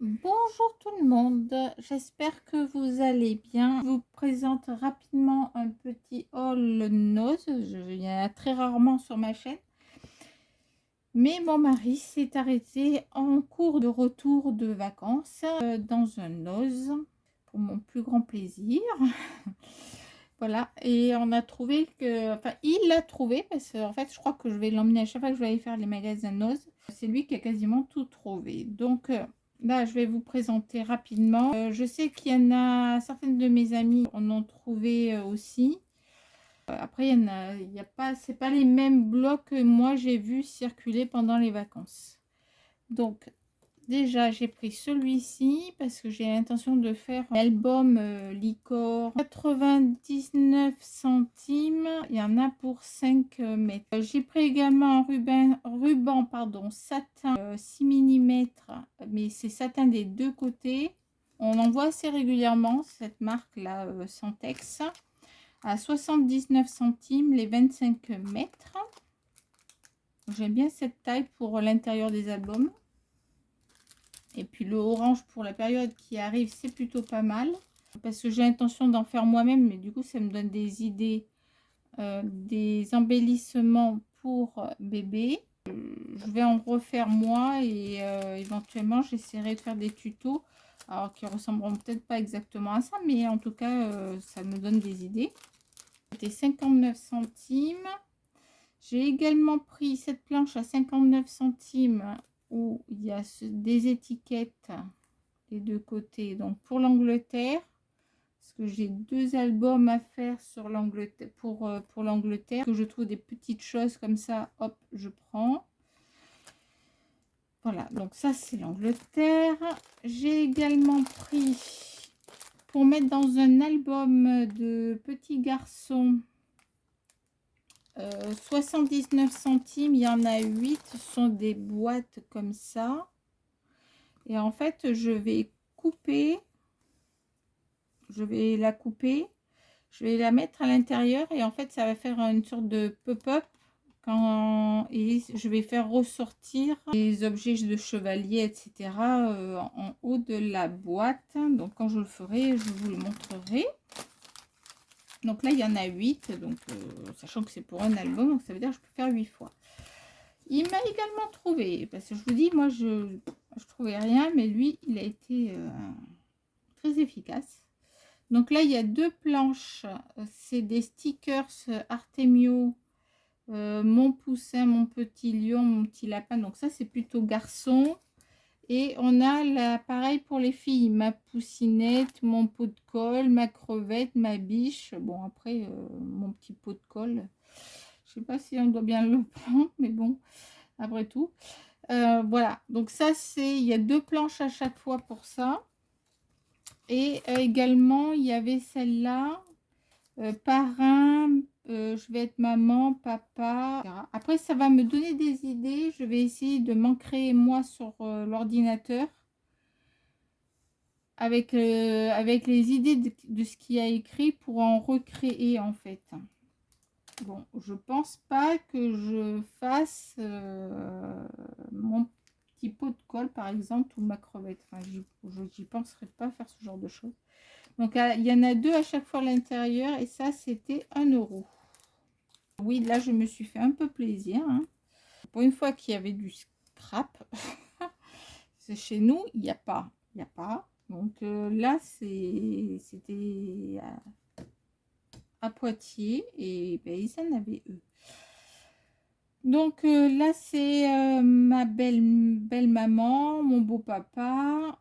Bonjour tout le monde, j'espère que vous allez bien. Je vous présente rapidement un petit haul nose. Il y en a très rarement sur ma chaîne. Mais mon mari s'est arrêté en cours de retour de vacances dans un nose pour mon plus grand plaisir. Voilà, et on a trouvé que, enfin, il l'a trouvé parce qu'en fait, je crois que je vais l'emmener à chaque fois que je vais aller faire les magasins Nose. C'est lui qui a quasiment tout trouvé. Donc là, je vais vous présenter rapidement. Je sais qu'il y en a certaines de mes amies en ont trouvé aussi. Après, il y a pas, c'est pas les mêmes blocs que moi j'ai vu circuler pendant les vacances. Donc, déjà, j'ai pris celui-ci parce que j'ai l'intention de faire un album Licor 99 centimes. Il y en a pour 5 mètres. J'ai pris également un ruban satin 6 mm, mais c'est satin des deux côtés. On en voit assez régulièrement cette marque-là, Santex, à 79 centimes les 25 mètres. J'aime bien cette taille pour l'intérieur des albums. Et puis le orange pour la période qui arrive, c'est plutôt pas mal. Parce que j'ai l'intention d'en faire moi-même, mais du coup, ça me donne des idées, des embellissements pour bébé. Je vais en refaire moi et éventuellement, j'essaierai de faire des tutos. Alors, qui ressembleront peut-être pas exactement à ça, mais en tout cas, ça me donne des idées. C'était 59 centimes. J'ai également pris cette planche à 59 centimes où il y a des étiquettes des deux côtés. Donc pour l'Angleterre, parce que j'ai deux albums à faire sur l'Angleterre, pour l'Angleterre, que je trouve des petites choses comme ça, hop, je prends. Voilà, donc ça c'est l'Angleterre. J'ai également pris pour mettre dans un album de petits garçons 79 centimes, il y en a 8, ce sont des boîtes comme ça. Et en fait, je vais la couper, je vais la mettre à l'intérieur et en fait, ça va faire une sorte de pop-up et je vais faire ressortir les objets de chevalier, etc. En haut de la boîte. Donc, quand je le ferai, je vous le montrerai. Donc là, il y en a 8, donc sachant que c'est pour un album, donc ça veut dire que je peux faire 8 fois. Il m'a également trouvé, parce que je vous dis, moi, je trouvais rien, mais lui, il a été très efficace. Donc là, il y a deux planches. C'est des stickers Artemio, mon poussin, mon petit lion, mon petit lapin. Donc ça, c'est plutôt garçon. Et on a l'appareil pour les filles, ma poussinette, mon pot de colle, ma crevette, ma biche. Bon, après, mon petit pot de colle. Je sais pas si on doit bien le prendre, mais bon, après tout. Voilà, donc ça, il y a deux planches à chaque fois pour ça. Et également, il y avait celle-là, parrain, je vais être maman, papa, etc. Après, ça va me donner des idées. Je vais essayer de m'en créer moi sur l'ordinateur avec les idées de ce qu'il y a écrit pour en recréer en fait. Bon, je pense pas que je fasse mon petit pot de colle par exemple ou ma crevette. Enfin, j'y penserais pas faire ce genre de choses. Donc il y en a deux à chaque fois à l'intérieur et ça c'était 1 €. Oui, là je me suis fait un peu plaisir, hein. Pour une fois qu'il y avait du scrap. C'est chez nous, il n'y a pas. Il n'y a pas. Donc là c'était à Poitiers et ben, ils en avaient eux. Donc là c'est ma belle maman, mon beau papa,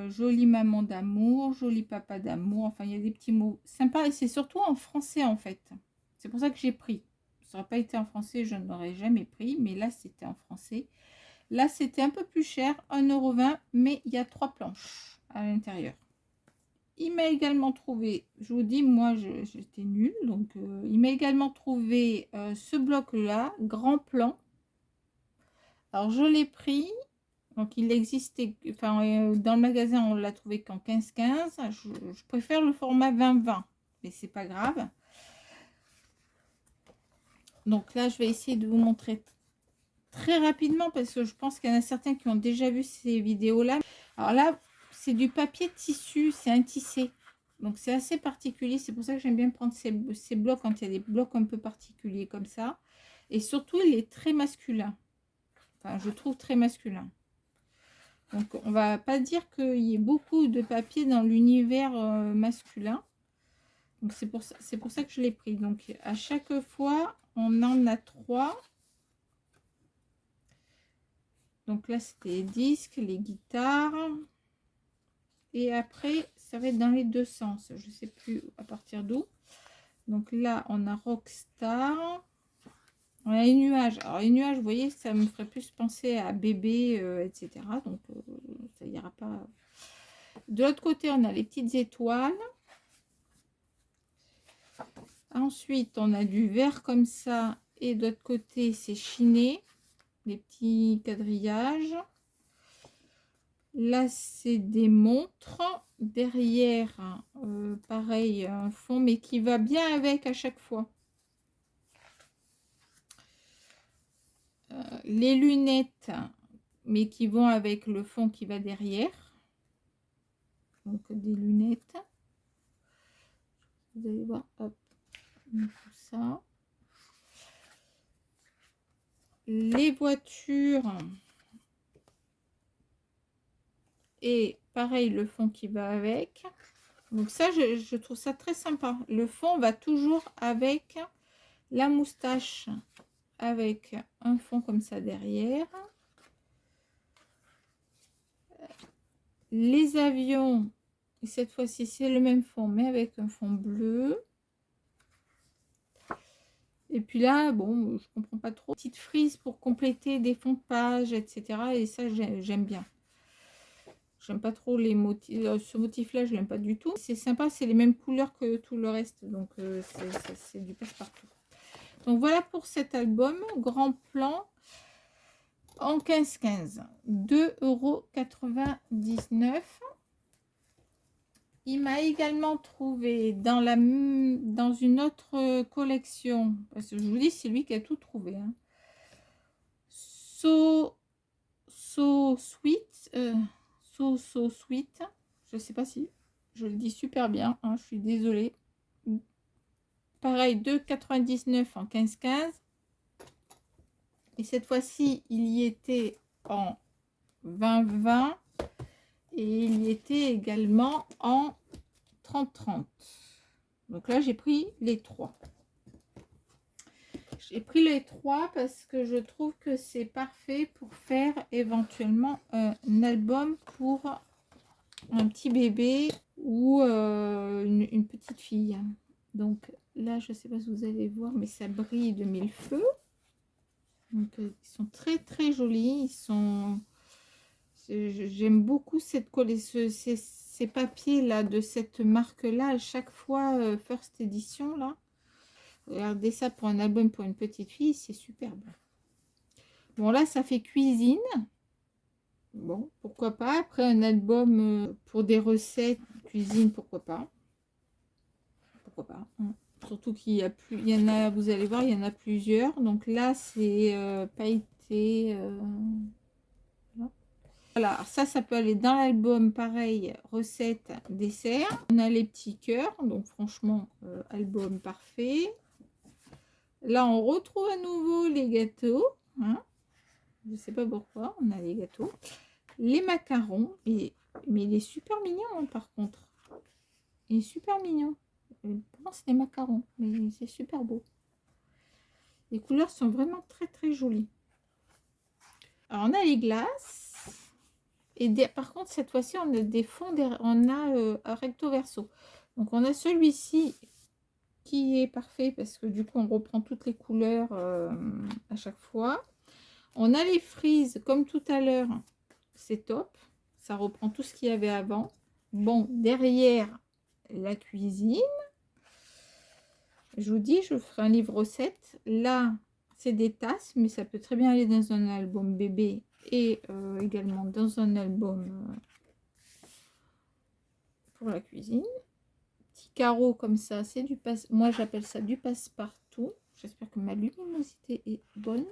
jolie maman d'amour, joli papa d'amour. Enfin, il y a des petits mots sympas et c'est surtout en français en fait. C'est pour ça que j'ai pris. Ça n'aurait pas été en français, je n'aurais jamais pris, mais là c'était en français. Là c'était un peu plus cher, 1,20 €, mais il y a 3 planches à l'intérieur. Il m'a également trouvé, je vous dis, moi j'étais nulle, donc il m'a également trouvé ce bloc là, grand plan. Alors je l'ai pris, donc il existait, enfin dans le magasin on l'a trouvé qu'en 15-15. Je préfère le format 20-20, mais c'est pas grave. Donc là je vais essayer de vous montrer très rapidement parce que je pense qu'il y en a certains qui ont déjà vu ces vidéos là. Alors là, c'est du papier tissu, c'est un tissé. Donc c'est assez particulier. C'est pour ça que j'aime bien prendre ces blocs quand il y a des blocs un peu particuliers comme ça. Et surtout, il est très masculin. Enfin, je trouve très masculin. Donc on va pas dire qu'il y ait beaucoup de papier dans l'univers masculin. Donc c'est pour ça que je l'ai pris. Donc à chaque fois, on en a 3. Donc là, c'était les disques, les guitares. Et après, ça va être dans les deux sens. Je ne sais plus à partir d'où. Donc là, on a Rockstar. On a les nuages. Alors les nuages, vous voyez, ça me ferait plus penser à bébé, etc. Donc ça ira pas. De l'autre côté, on a les petites étoiles. Ensuite, on a du vert comme ça. Et de l'autre côté, c'est chiné. Les petits quadrillages. Là, c'est des montres. Derrière, pareil, un fond, mais qui va bien avec à chaque fois. Les lunettes, mais qui vont avec le fond qui va derrière. Donc, des lunettes. Vous allez voir, hop, tout ça. Les voitures. Et pareil, le fond qui va avec. Donc ça, je trouve ça très sympa. Le fond va toujours avec la moustache, avec un fond comme ça derrière. Les avions, et cette fois-ci, c'est le même fond, mais avec un fond bleu. Et puis là, bon, je comprends pas trop. Petite frise pour compléter des fonds de page, etc. Et ça, j'aime bien. J'aime pas trop les motifs. Ce motif-là, je l'aime pas du tout. C'est sympa, c'est les mêmes couleurs que tout le reste. Donc, c'est du passe-partout. Donc, voilà pour cet album. Grand plan en 15,15. 2,99 €. Il m'a également trouvé dans une autre collection. Parce que je vous dis, c'est lui qui a tout trouvé. Hein. So Sweet. So Sweet. Je sais pas si je le dis super bien. Hein, je suis désolée. Pareil, 2,99 € en 15,15. Et cette fois-ci, il y était en 20,20. Et il y était également en 30,30. Donc là, j'ai pris les 3. J'ai pris les 3 parce que je trouve que c'est parfait pour faire éventuellement un album pour un petit bébé ou une petite fille. Donc là, je ne sais pas si vous allez voir, mais ça brille de mille feux. Donc ils sont très très jolis. Ils sont... J'aime beaucoup cette colle, ces papiers là de cette marque là. À chaque fois, First Edition là. Regardez ça pour un album pour une petite fille, c'est superbe. Bon, là, ça fait cuisine. Bon, pourquoi pas. Après, un album pour des recettes, cuisine, pourquoi pas. Pourquoi pas. Hein. Surtout qu'il y a plus, il y en a, vous allez voir, il y en a plusieurs. Donc là, c'est pailleté. Voilà, ça peut aller dans l'album, pareil, recettes, dessert. On a les petits cœurs, donc franchement, album parfait. Là, on retrouve à nouveau les gâteaux. Hein. Je ne sais pas pourquoi, on a les gâteaux. Les macarons. Mais il est super mignon, hein, par contre. Il est super mignon. Je pense c'est des macarons, mais c'est super beau. Les couleurs sont vraiment très, très jolies. Alors, on a les glaces. Et par contre, cette fois-ci, on a des fonds, on a un recto verso. Donc, on a celui-ci qui est parfait parce que du coup, on reprend toutes les couleurs à chaque fois. On a les frises, comme tout à l'heure, c'est top. Ça reprend tout ce qu'il y avait avant. Bon, derrière, la cuisine. Je vous dis, je ferai un livre recette. Là, c'est des tasses, mais ça peut très bien aller dans un album bébé et également dans un album pour la cuisine. Petit carreau comme ça, c'est du passe. Moi, j'appelle ça du passe-partout. J'espère que ma luminosité est bonne.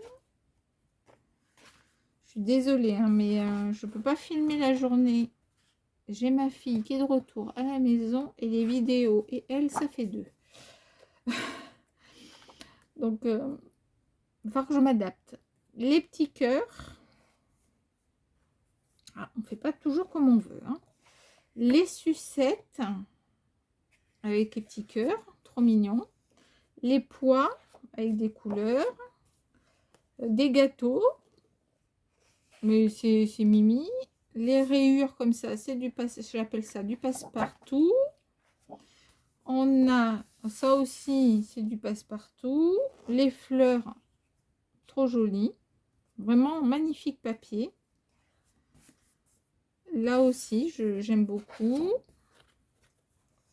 suis désolée, hein, mais je peux pas filmer la journée. J'ai ma fille qui est de retour à la maison et les vidéos. Et elle, ça fait 2. Donc, il va falloir que je m'adapte. Les petits cœurs. Ah, on ne fait pas toujours comme on veut. Hein. Les sucettes avec les petits cœurs. Trop mignons. Les pois avec des couleurs. Des gâteaux. Mais c'est mimi. Les rayures comme ça, c'est du passe, j'appelle ça du passe-partout. On a ça aussi, c'est du passe-partout. Les fleurs, trop jolies. Vraiment magnifique papier. Là aussi, j'aime beaucoup.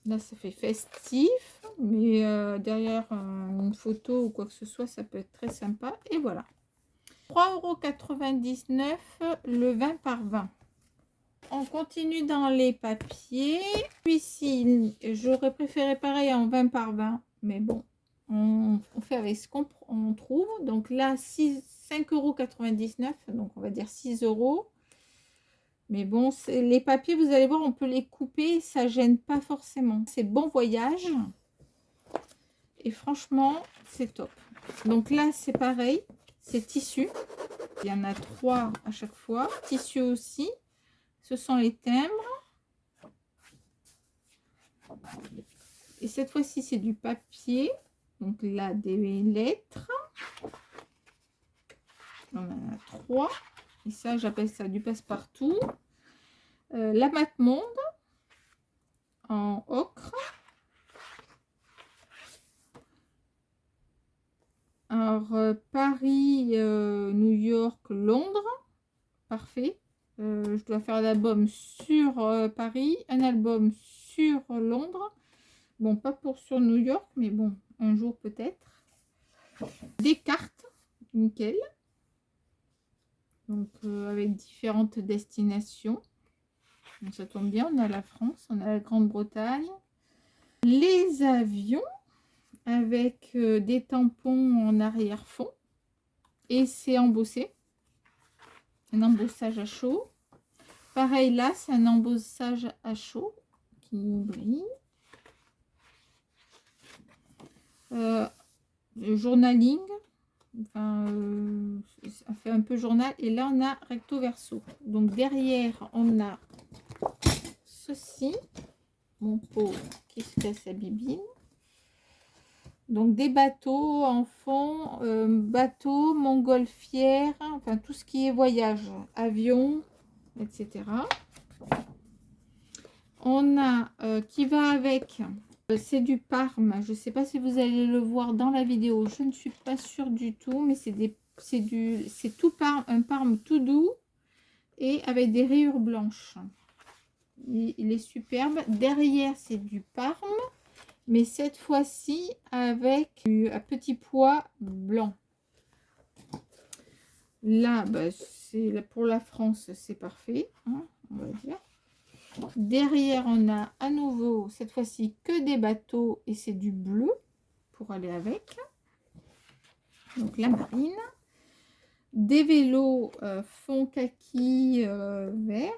Là, ça fait festif. Mais derrière une photo ou quoi que ce soit, ça peut être très sympa. Et voilà. 3,99 € le 20 par 20. On continue dans les papiers. Celui-ci, j'aurais préféré pareil en 20 par 20. Mais bon, on fait avec ce qu'on trouve. Donc là, 5,99 €. Donc on va dire 6 €. Mais bon, les papiers, vous allez voir, on peut les couper. Ça gêne pas forcément. C'est bon voyage. Et franchement, c'est top. Donc là, c'est pareil. C'est tissu. Il y en a 3 à chaque fois. Tissu aussi. Ce sont les timbres. Et cette fois-ci, c'est du papier. Donc là, des lettres. On en a 3. Et ça, j'appelle ça du passe-partout. La mate-monde en ocre. Alors, Paris, New York, Londres. Parfait. Je dois faire l'album sur Paris, un album sur Londres. Bon, pas pour sur New York, mais bon, un jour peut-être. Des cartes, nickel. Donc, avec différentes destinations. Donc, ça tombe bien, on a la France, on a la Grande-Bretagne. Les avions, avec des tampons en arrière-fond. Et c'est embossé. Un embossage à chaud. Pareil là, c'est un embossage à chaud qui brille. Journaling, enfin, ça fait un peu journal. Et là, on a recto verso. Donc derrière, on a ceci. Mon pot qui se casse la bibine. Donc des bateaux en fond, bateaux, montgolfières, enfin tout ce qui est voyage, avion, etc. On a qui va avec, c'est du Parme. Je ne sais pas si vous allez le voir dans la vidéo, je ne suis pas sûre du tout, mais c'est tout Parme, un Parme tout doux et avec des rayures blanches. Il est superbe. Derrière, c'est du Parme. Mais cette fois-ci avec un petit pois blanc. Là, bah, c'est pour la France, c'est parfait, hein, on va dire. Derrière, on a à nouveau, cette fois-ci, que des bateaux et c'est du bleu pour aller avec. Donc la marine. Des vélos fond kaki vert.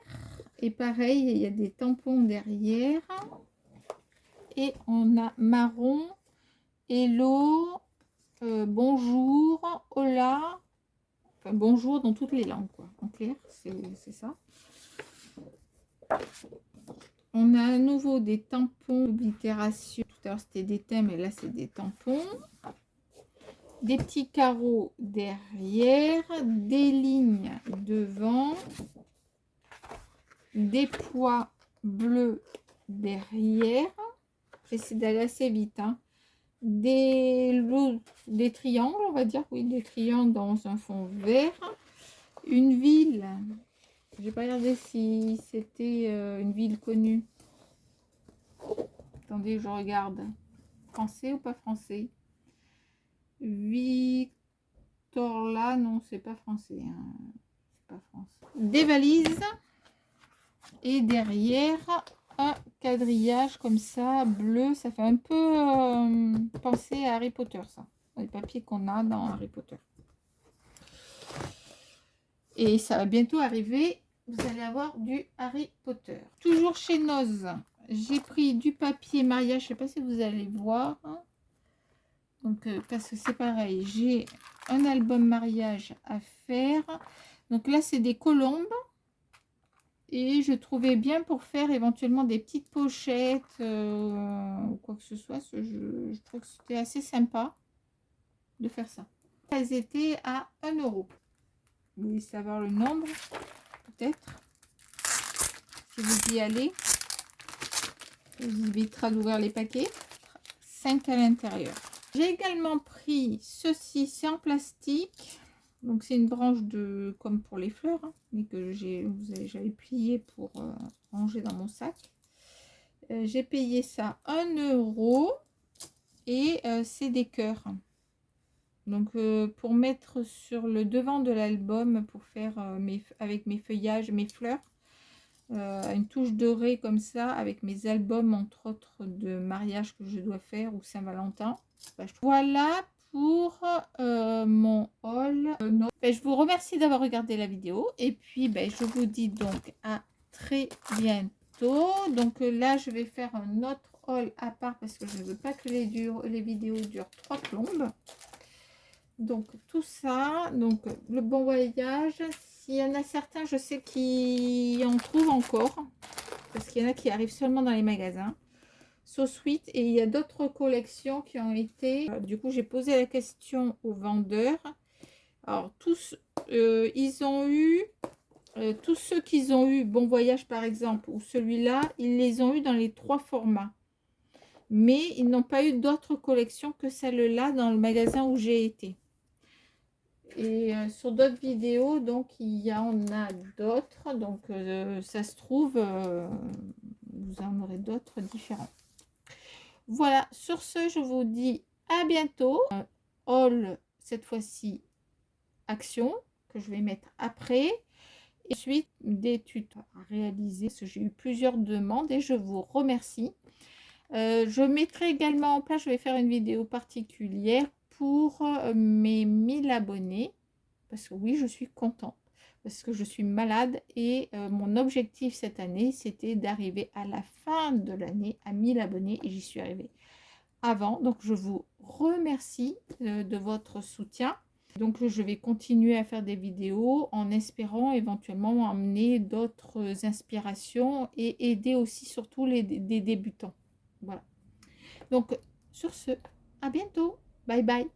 Et pareil, il y a des tampons derrière. Et on a marron, hello, bonjour, hola, enfin bonjour dans toutes les langues, quoi. En clair, c'est ça. On a à nouveau des tampons oblitération. Tout à l'heure, c'était des thèmes, et là, c'est des tampons. Des petits carreaux derrière, des lignes devant, des pois bleus derrière. J'essaie d'aller assez vite, hein. Des triangles, on va dire, oui, des triangles dans un fond vert. Une ville, j'ai pas regardé si c'était une ville connue. Attendez, je regarde. Français ou pas français? Victorla, non, c'est pas français, hein. C'est pas français. Des valises et derrière un quadrillage comme ça, bleu. Ça fait un peu penser à Harry Potter, ça. Les papiers qu'on a dans Harry Potter. Et ça va bientôt arriver. Vous allez avoir du Harry Potter. Toujours chez Noz, j'ai pris du papier mariage. Je ne sais pas si vous allez voir. Donc, parce que c'est pareil, j'ai un album mariage à faire. Donc là, c'est des colombes. Et je trouvais bien pour faire éventuellement des petites pochettes ou quoi que ce soit. Je trouve que c'était assez sympa de faire ça. Elles étaient à 1 €. Vous voulez savoir le nombre, peut-être, si vous y allez. Ça vous évitera d'ouvrir les paquets. 5 à l'intérieur. J'ai également pris ceci, c'est en plastique. Donc c'est une branche de comme pour les fleurs, hein, mais que j'avais plié pour ranger dans mon sac. J'ai payé ça 1 € et c'est des cœurs. Donc pour mettre sur le devant de l'album, pour faire avec mes feuillages, mes fleurs, une touche dorée comme ça, avec mes albums entre autres de mariage que je dois faire ou Saint-Valentin. Voilà pour mon haul. Je vous remercie d'avoir regardé la vidéo et puis je vous dis donc à très bientôt. Donc là je vais faire un autre haul à part parce que je ne veux pas que les vidéos durent 3 plombes. Donc tout ça, donc le bon voyage. S'il y en a certains, je sais qu'ils en trouvent encore parce qu'il y en a qui arrivent seulement dans les magasins. So Sweet, et il y a d'autres collections qui ont été du coup j'ai posé la question aux vendeurs. Alors tous ils ont eu tous ceux qu'ils ont eu Bon Voyage par exemple ou celui-là, ils les ont eu dans les 3 formats, mais ils n'ont pas eu d'autres collections que celle-là dans le magasin où j'ai été. Et sur d'autres vidéos, donc il y en a d'autres, donc ça se trouve vous en aurez d'autres différents. Voilà, sur ce, je vous dis à bientôt. Haul, cette fois-ci, action, que je vais mettre après. Et ensuite, des tutos à réaliser, parce que j'ai eu plusieurs demandes et je vous remercie. Je mettrai également en place, je vais faire une vidéo particulière pour mes 1000 abonnés. Parce que oui, je suis contente. Parce que je suis malade et mon objectif cette année, c'était d'arriver à la fin de l'année à 1000 abonnés et j'y suis arrivée avant. Donc je vous remercie de votre soutien. Donc je vais continuer à faire des vidéos en espérant éventuellement amener d'autres inspirations et aider aussi surtout des débutants. Voilà. Donc sur ce, à bientôt. Bye bye.